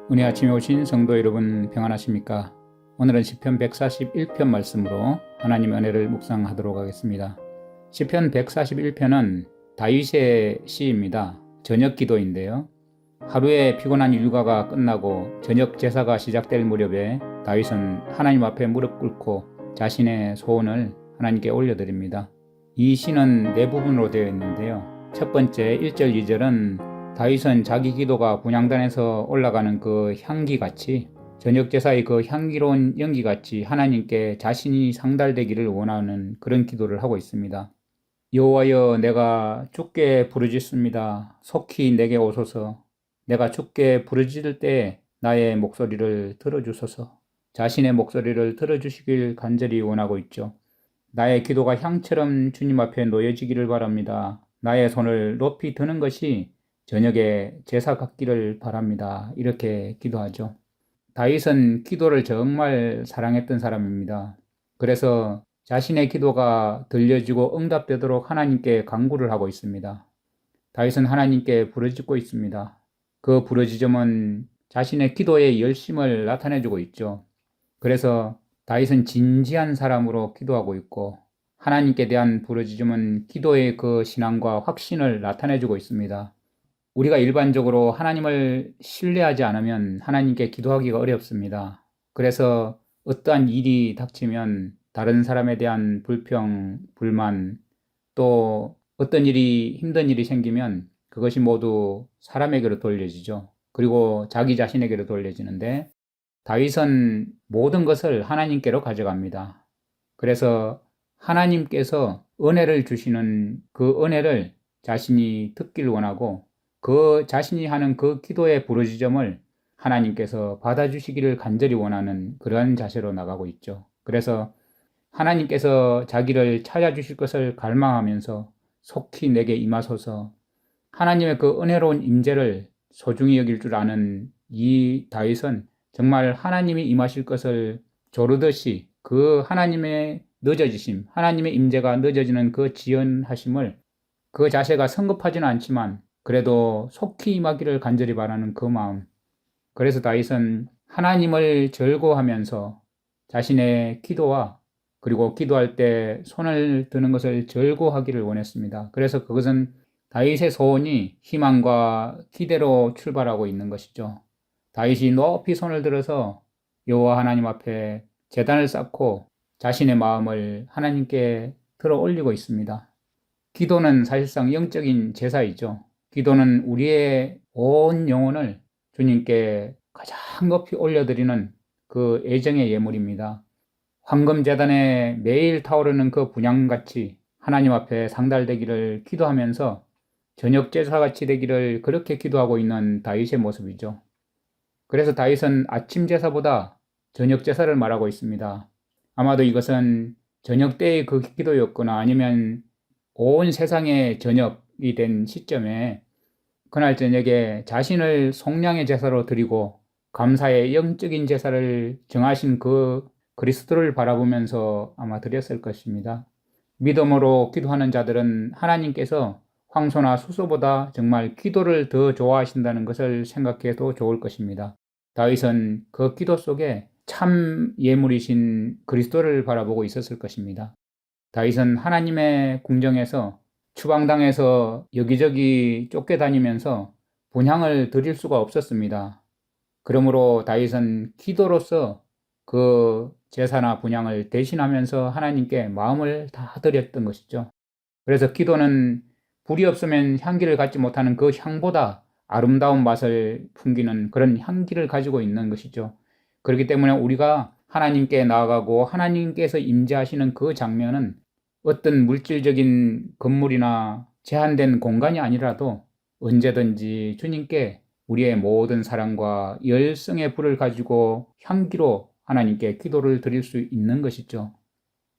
은혜 아침에 오신 성도 여러분 평안하십니까? 오늘은 시편 141편 말씀으로 하나님의 은혜를 묵상하도록 하겠습니다. 시편 141편은 다윗의 시입니다. 저녁 기도인데요. 하루의 피곤한 일과가 끝나고 저녁 제사가 시작될 무렵에 다윗은 하나님 앞에 무릎 꿇고 자신의 소원을 하나님께 올려드립니다. 이 시는 네 부분으로 되어 있는데요. 첫 번째 1절 2절은 다윗은 자기 기도가 분향단에서 올라가는 그 향기같이 저녁 제사의 그 향기로운 연기같이 하나님께 자신이 상달되기를 원하는 그런 기도를 하고 있습니다. 여호와여, 내가 주께 부르짖습니다. 속히 내게 오소서. 내가 주께 부르짖을 때 나의 목소리를 들어주소서. 자신의 목소리를 들어주시길 간절히 원하고 있죠. 나의 기도가 향처럼 주님 앞에 놓여지기를 바랍니다. 나의 손을 높이 드는 것이 저녁에 제사 같기를 바랍니다. 이렇게 기도하죠. 다윗은 기도를 정말 사랑했던 사람입니다. 그래서 자신의 기도가 들려지고 응답되도록 하나님께 간구를 하고 있습니다. 다윗은 하나님께 부르짖고 있습니다. 그 부르짖음은 자신의 기도의 열심을 나타내주고 있죠. 그래서 다윗은 진지한 사람으로 기도하고 있고 하나님께 대한 부르짖음은 기도의 그 신앙과 확신을 나타내주고 있습니다. 우리가 일반적으로 하나님을 신뢰하지 않으면 하나님께 기도하기가 어렵습니다. 그래서 어떠한 일이 닥치면 다른 사람에 대한 불평, 불만, 또 어떤 일이 힘든 일이 생기면 그것이 모두 사람에게로 돌려지죠. 그리고 자기 자신에게로 돌려지는데 다윗은 모든 것을 하나님께로 가져갑니다. 그래서 하나님께서 은혜를 주시는 그 은혜를 자신이 듣기를 원하고 그 자신이 하는 그 기도의 부르짖음을 하나님께서 받아주시기를 간절히 원하는 그러한 자세로 나가고 있죠. 그래서 하나님께서 자기를 찾아주실 것을 갈망하면서 속히 내게 임하소서, 하나님의 그 은혜로운 임재를 소중히 여길 줄 아는 이 다윗은 정말 하나님이 임하실 것을 조르듯이 그 하나님의 늦어지심, 하나님의 임재가 늦어지는 그 지연하심을, 그 자세가 성급하지는 않지만 그래도 속히 임하기를 간절히 바라는 그 마음. 그래서 다윗은 하나님을 절거하면서 자신의 기도와 그리고 기도할 때 손을 드는 것을 절거하기를 원했습니다. 그래서 그것은 다윗의 소원이 희망과 기대로 출발하고 있는 것이죠. 다윗이 높이 손을 들어서 여호와 하나님 앞에 제단을 쌓고 자신의 마음을 하나님께 들어 올리고 있습니다. 기도는 사실상 영적인 제사이죠. 기도는 우리의 온 영혼을 주님께 가장 높이 올려드리는 그 애정의 예물입니다. 황금제단에 매일 타오르는 그 분향같이 하나님 앞에 상달되기를 기도하면서 저녁 제사같이 되기를 그렇게 기도하고 있는 다윗의 모습이죠. 그래서 다윗은 아침 제사보다 저녁 제사를 말하고 있습니다. 아마도 이것은 저녁 때의 그 기도였거나 아니면 온 세상의 저녁이 된 시점에 그날 저녁에 자신을 속량의 제사로 드리고 감사의 영적인 제사를 정하신 그 그리스도를 바라보면서 아마 드렸을 것입니다. 믿음으로 기도하는 자들은 하나님께서 황소나 수소보다 정말 기도를 더 좋아하신다는 것을 생각해도 좋을 것입니다. 다윗은 그 기도 속에 참 예물이신 그리스도를 바라보고 있었을 것입니다. 다윗은 하나님의 궁정에서 추방당해서 여기저기 쫓겨다니면서 분향을 드릴 수가 없었습니다. 그러므로 다윗은 기도로서 그 제사나 분향을 대신하면서 하나님께 마음을 다 드렸던 것이죠. 그래서 기도는 불이 없으면 향기를 갖지 못하는 그 향보다 아름다운 맛을 풍기는 그런 향기를 가지고 있는 것이죠. 그렇기 때문에 우리가 하나님께 나아가고 하나님께서 임재하시는 그 장면은 어떤 물질적인 건물이나 제한된 공간이 아니라도 언제든지 주님께 우리의 모든 사랑과 열성의 불을 가지고 향기로 하나님께 기도를 드릴 수 있는 것이죠.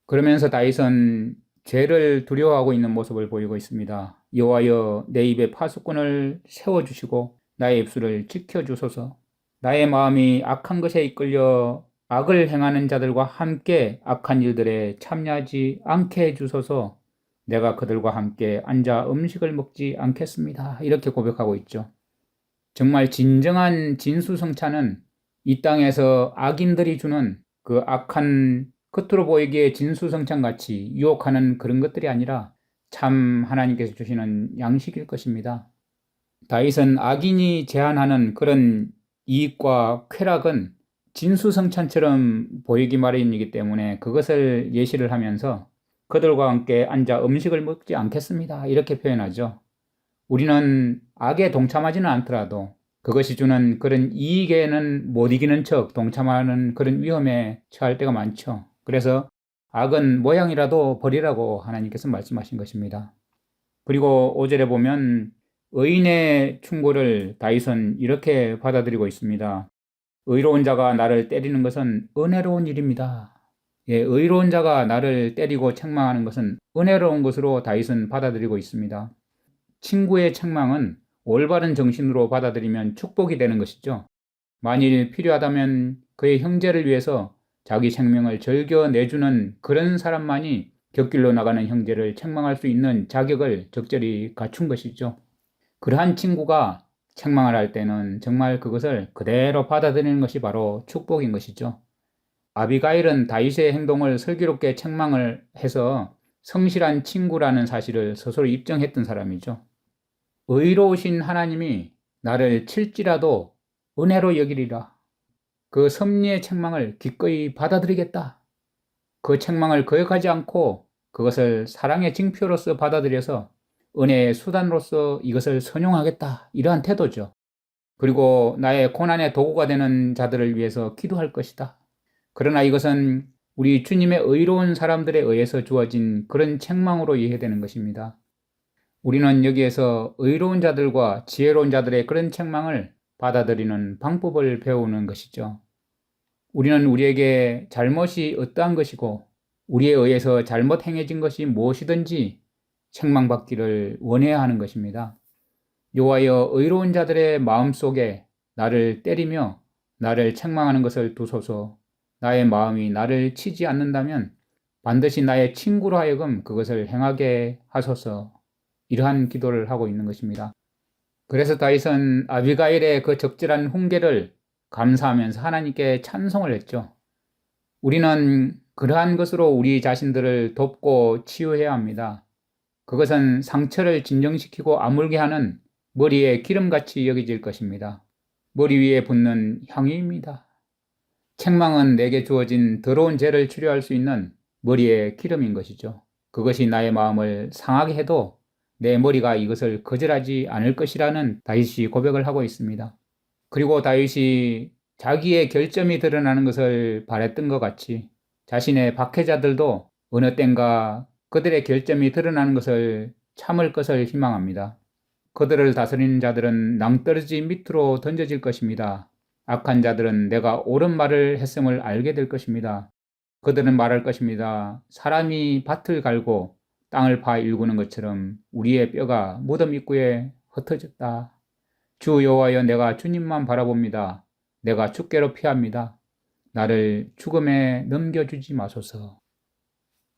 그러면서 다윗은 죄를 두려워하고 있는 모습을 보이고 있습니다. 여호와여, 내 입에 파수꾼을 세워주시고 나의 입술을 지켜주소서. 나의 마음이 악한 것에 이끌려 악을 행하는 자들과 함께 악한 일들에 참여하지 않게 해주소서. 내가 그들과 함께 앉아 음식을 먹지 않겠습니다. 이렇게 고백하고 있죠. 정말 진정한 진수성찬은 이 땅에서 악인들이 주는 그 악한 겉으로 보이기에 진수성찬같이 유혹하는 그런 것들이 아니라 참 하나님께서 주시는 양식일 것입니다. 다윗은 악인이 제안하는 그런 이익과 쾌락은 진수성찬처럼 보이기 마련이기 때문에 그것을 예시를 하면서 그들과 함께 앉아 음식을 먹지 않겠습니다. 이렇게 표현하죠. 우리는 악에 동참하지는 않더라도 그것이 주는 그런 이익에는 못 이기는 척 동참하는 그런 위험에 처할 때가 많죠. 그래서 악은 모양이라도 버리라고 하나님께서 말씀하신 것입니다. 그리고 5절에 보면 의인의 충고를 다윗은 이렇게 받아들이고 있습니다. 의로운 자가 나를 때리는 것은 은혜로운 일입니다. 예, 의로운 자가 나를 때리고 책망하는 것은 은혜로운 것으로 다윗은 받아들이고 있습니다. 친구의 책망은 올바른 정신으로 받아들이면 축복이 되는 것이죠. 만일 필요하다면 그의 형제를 위해서 자기 생명을 절겨 내주는 그런 사람만이 곁길로 나가는 형제를 책망할 수 있는 자격을 적절히 갖춘 것이죠. 그러한 친구가 책망을 할 때는 정말 그것을 그대로 받아들이는 것이 바로 축복인 것이죠. 아비가일은 다윗의 행동을 슬기롭게 책망을 해서 성실한 친구라는 사실을 스스로 입증했던 사람이죠. 의로우신 하나님이 나를 칠지라도 은혜로 여기리라. 그 섭리의 책망을 기꺼이 받아들이겠다. 그 책망을 거역하지 않고 그것을 사랑의 징표로서 받아들여서 은혜의 수단으로서 이것을 선용하겠다. 이러한 태도죠. 그리고 나의 고난의 도구가 되는 자들을 위해서 기도할 것이다. 그러나 이것은 우리 주님의 의로운 사람들에 의해서 주어진 그런 책망으로 이해되는 것입니다. 우리는 여기에서 의로운 자들과 지혜로운 자들의 그런 책망을 받아들이는 방법을 배우는 것이죠. 우리는 우리에게 잘못이 어떠한 것이고 우리에 의해서 잘못 행해진 것이 무엇이든지 책망받기를 원해야 하는 것입니다. 여호와여 의로운 자들의 마음속에 나를 때리며 나를 책망하는 것을 두소서. 나의 마음이 나를 치지 않는다면 반드시 나의 친구로 하여금 그것을 행하게 하소서. 이러한 기도를 하고 있는 것입니다. 그래서 다윗은 아비가일의 그 적절한 훈계를 감사하면서 하나님께 찬송을 했죠. 우리는 그러한 것으로 우리 자신들을 돕고 치유해야 합니다. 그것은 상처를 진정시키고 아물게 하는 머리에 기름같이 여겨질 것입니다. 머리 위에 붓는 향유입니다. 책망은 내게 주어진 더러운 죄를 치료할 수 있는 머리의 기름인 것이죠. 그것이 나의 마음을 상하게 해도 내 머리가 이것을 거절하지 않을 것이라는 다윗이 고백을 하고 있습니다. 그리고 다윗이 자기의 결점이 드러나는 것을 바랬던 것 같이 자신의 박해자들도 어느 땐가 그들의 결점이 드러나는 것을 참을 것을 희망합니다. 그들을 다스리는 자들은 낭떠러지 밑으로 던져질 것입니다. 악한 자들은 내가 옳은 말을 했음을 알게 될 것입니다. 그들은 말할 것입니다. 사람이 밭을 갈고 땅을 파 일구는 것처럼 우리의 뼈가 무덤 입구에 흩어졌다. 주 여호와여 내가 주님만 바라봅니다. 내가 주께로 피합니다. 나를 죽음에 넘겨주지 마소서.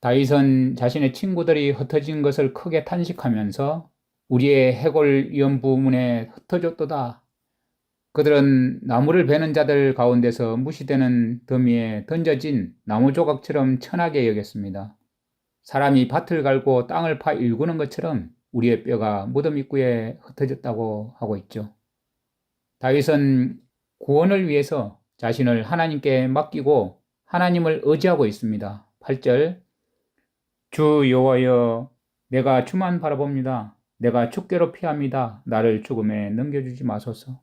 다윗은 자신의 친구들이 흩어진 것을 크게 탄식하면서 우리의 해골 위험 부문에 흩어졌도다. 그들은 나무를 베는 자들 가운데서 무시되는 더미에 던져진 나무 조각처럼 천하게 여겼습니다. 사람이 밭을 갈고 땅을 파 일구는 것처럼 우리의 뼈가 무덤 입구에 흩어졌다고 하고 있죠. 다윗은 구원을 위해서 자신을 하나님께 맡기고 하나님을 의지하고 있습니다. 8절 주 여호와여 내가 주만 바라봅니다. 내가 주께로 피합니다. 나를 죽음에 넘겨주지 마소서.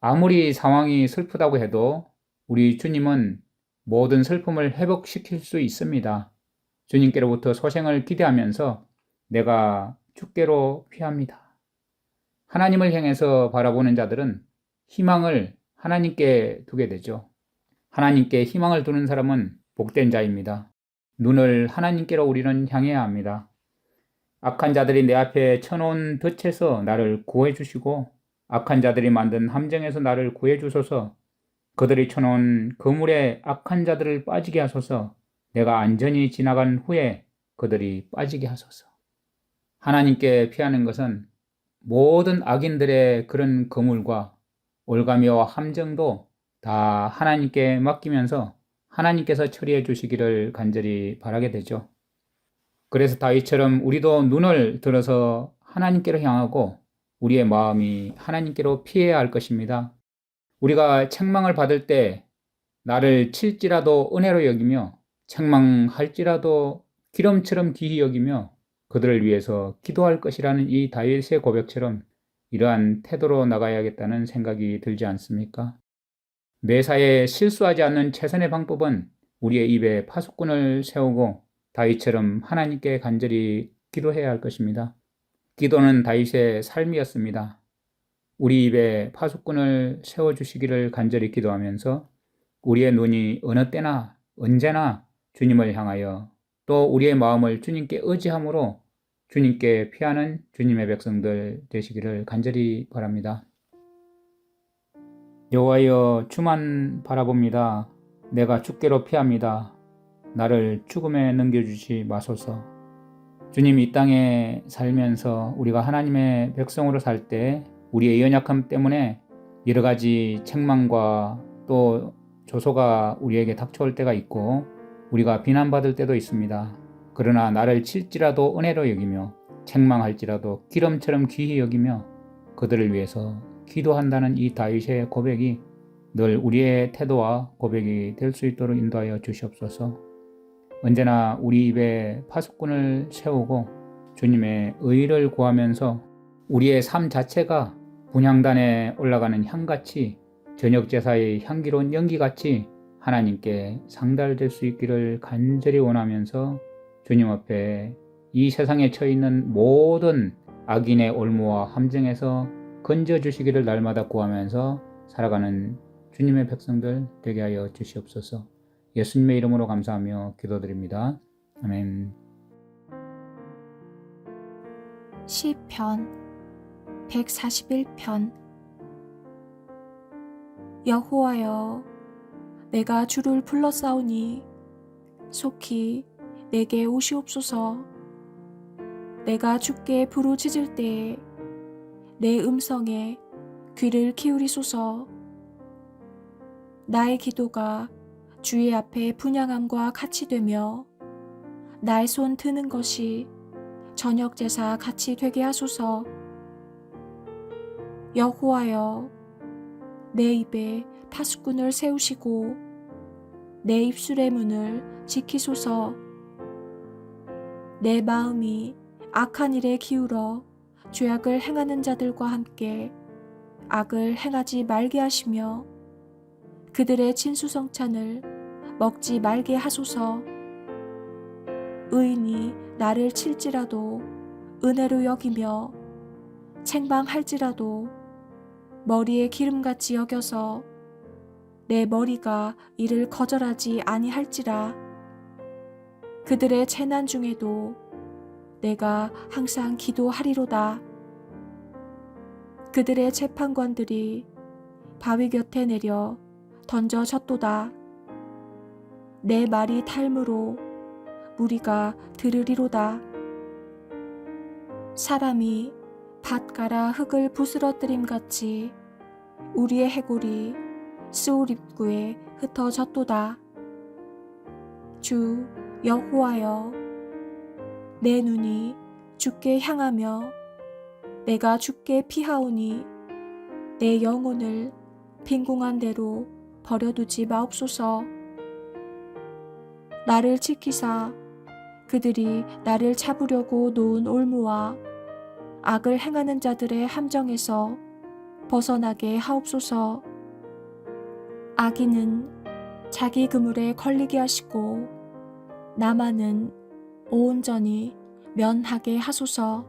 아무리 상황이 슬프다고 해도 우리 주님은 모든 슬픔을 회복시킬 수 있습니다. 주님께로부터 소생을 기대하면서 내가 주께로 피합니다. 하나님을 향해서 바라보는 자들은 희망을 하나님께 두게 되죠. 하나님께 희망을 두는 사람은 복된 자입니다. 눈을 하나님께로 우리는 향해야 합니다. 악한 자들이 내 앞에 쳐놓은 덫에서 나를 구해 주시고 악한 자들이 만든 함정에서 나를 구해 주소서. 그들이 쳐놓은 그물에 악한 자들을 빠지게 하소서. 내가 안전히 지나간 후에 그들이 빠지게 하소서. 하나님께 피하는 것은 모든 악인들의 그런 거물과 올가미와 함정도 다 하나님께 맡기면서 하나님께서 처리해 주시기를 간절히 바라게 되죠. 그래서 다윗처럼 우리도 눈을 들어서 하나님께로 향하고 우리의 마음이 하나님께로 피해야 할 것입니다. 우리가 책망을 받을 때 나를 칠지라도 은혜로 여기며 책망할지라도 기름처럼 귀히 여기며 그들을 위해서 기도할 것이라는 이 다윗의 고백처럼 이러한 태도로 나가야겠다는 생각이 들지 않습니까? 매사에 실수하지 않는 최선의 방법은 우리의 입에 파수꾼을 세우고 다윗처럼 하나님께 간절히 기도해야 할 것입니다. 기도는 다윗의 삶이었습니다. 우리 입에 파수꾼을 세워주시기를 간절히 기도하면서 우리의 눈이 어느 때나 언제나 주님을 향하여 또 우리의 마음을 주님께 의지함으로 주님께 피하는 주님의 백성들 되시기를 간절히 바랍니다. 여호와여, 주만 바라봅니다. 내가 주께로 피합니다. 나를 죽음에 넘겨주지 마소서. 주님, 이 땅에 살면서 우리가 하나님의 백성으로 살 때 우리의 연약함 때문에 여러 가지 책망과 또 조소가 우리에게 닥쳐올 때가 있고 우리가 비난받을 때도 있습니다. 그러나 나를 칠지라도 은혜로 여기며 책망할지라도 기름처럼 귀히 여기며 그들을 위해서 기도한다는 이 다윗의 고백이 늘 우리의 태도와 고백이 될 수 있도록 인도하여 주시옵소서. 언제나 우리 입에 파수꾼을 세우고 주님의 의를 구하면서 우리의 삶 자체가 분향단에 올라가는 향같이 저녁 제사의 향기로운 연기같이 하나님께 상달될 수 있기를 간절히 원하면서 주님 앞에 이 세상에 처해 있는 모든 악인의 올무와 함정에서 건져주시기를 날마다 구하면서 살아가는 주님의 백성들 되게 하여 주시옵소서. 예수님의 이름으로 감사하며 기도드립니다. 아멘. 시편 141편. 여호와여, 내가 주를 불러싸우니 속히 내게 오시옵소서. 내가 주께 부르짖을 때에 내 음성에 귀를 기울이소서. 나의 기도가 주의 앞에 분향함과 같이 되며 나의 손 드는 것이 저녁 제사 같이 되게 하소서. 여호와여, 내 입에 파수꾼을 세우시고 내 입술의 문을 지키소서. 내 마음이 악한 일에 기울어 죄악을 행하는 자들과 함께 악을 행하지 말게 하시며 그들의 진수성찬을 먹지 말게 하소서. 의인이 나를 칠지라도 은혜로 여기며 책망할지라도 머리에 기름같이 여겨서 내 머리가 이를 거절하지 아니할지라. 그들의 재난 중에도 내가 항상 기도하리로다. 그들의 재판관들이 바위 곁에 내려 던져졌도다. 내 말이 탈무로 무리가 들으리로다. 사람이 밭 갈아 흙을 부스러뜨림같이 우리의 해골이 스올 입구에 흩어졌도다. 주 여호와여, 내 눈이 주께 향하며 내가 주께 피하오니 내 영혼을 빈궁한 대로 버려두지 마옵소서. 나를 지키사 그들이 나를 잡으려고 놓은 올무와 악을 행하는 자들의 함정에서 벗어나게 하옵소서. 악인은 자기 그물에 걸리게 하시고 나만은 온전히 면하게 하소서.